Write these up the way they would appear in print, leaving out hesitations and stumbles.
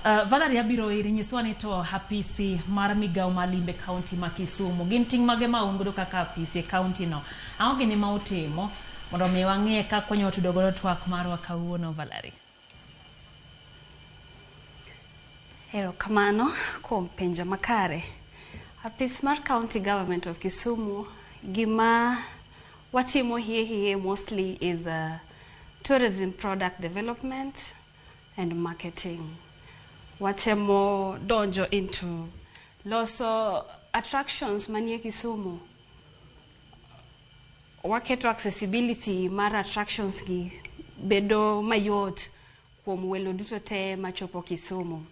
Valarie biro iri nyiswani to Apisi mar migao ma limbe kaunti ma Kisumu gin ting mage ma ungodo kaka Apisi kaunti no aonge ni ma utimo mondo mi wang'e ka konyo tudo godo twak marwa kawuono Valarie. Kamano kuom penjo makare. Apis mar County Government of Kisumu gima watimo here mostly is tourism product development and marketing. Watemo donjo into loso attractions manie Kisumu. Waketo accessibility mar attractions gi bedo mayot kuom welo duto te machopo Kisumu.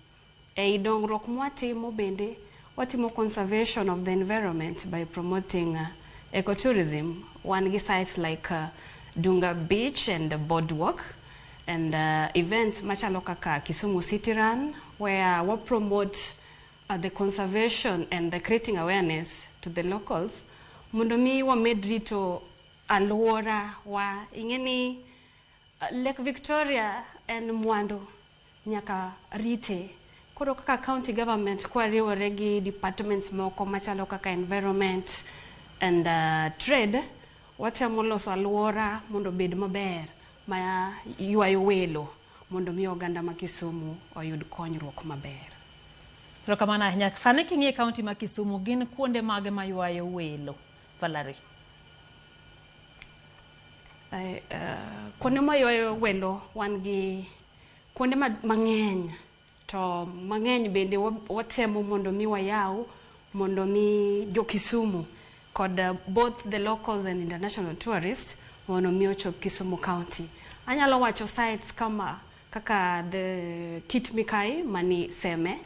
Ei dongruok mwatimo bende watimo conservation of the environment by promoting ecotourism. One gi sites like Dunga Beach and the Boardwalk, and events machalo kaka Kisumu City Run, where we promote the conservation and the creating awareness to the locals. Mondo mi wamed rito alwora wa ingeni Lake Victoria and mwandu nyaka rite. Koro kaka county government kwa riwore gi departments moko machalo kaka environment and trade, watemo loso alwora mondo bed maber ma ywayo welo mondo mi oganda ma Kisumu oyud konyruok maber. Kamano ahinya. Sani king'e kaunti ma Kisumu gin kuonde mage ma ywayo welo Valarie? Kuonde ma ywayo welo wan gi kuonde mang'eny, to mang'eny bende watemo mondo mi wayaw mondo mi jo Kisumu kod both the locals and international tourists mondo mi ochop Kisumu County. Anyalo wacho sites kaka the Kit Mikai mani Seme,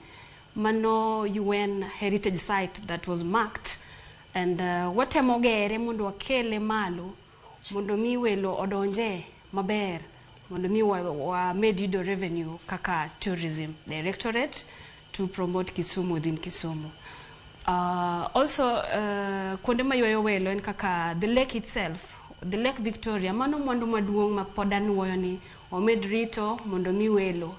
mano UN heritage site that was marked, and watemo gere mondo wakele malo mondo mi welo odonje maber, mondo mi wa made yudo revenue kaka tourism directorate to promote Kisumu within Kisumu. Also kuonde ma ywayo welo en kaka the lake itself, the Lake Victoria, mano mwandu maduong' ma pod anwoyo ni omed rito mondo mi welo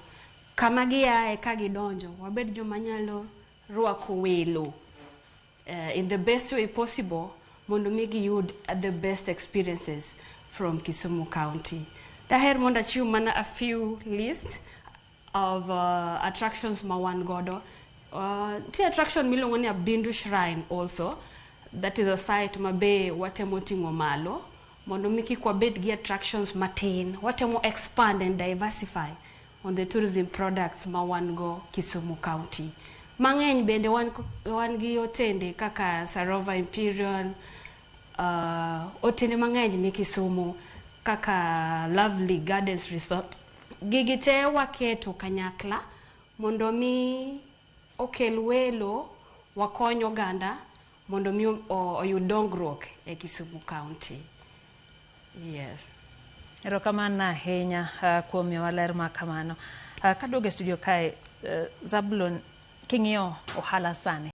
kama giae ka gidonjo wabed joma nyalo rwako welo in the best way possible mondo mi giyud the best experiences from Kisumu County. Daher mondo achiw mana a few lists of attractions ma wan godo. The attraction miluongo ni Abindu Shrine also, that is a site ma be watemo ting'o malo mondo mi kik wabed gi attractions matin. Watemo expand and diversify on the tourism products ma wan go Kisumu County. Mang'eny bende wan gi otende kaka Sarova Imperial, otende mang'eny ni Kisumu kaka Lovely Gardens Resort. Gigi te waketo kanyakla mondo mi okel welo wakonyo oganda mondo mi oyud dongruok e Kisumu County. Yes. Erokamano ahinya kuom miyowa ler ma kamano. Kaduogo e studio kae, Zabulon, king'iyo ohala sani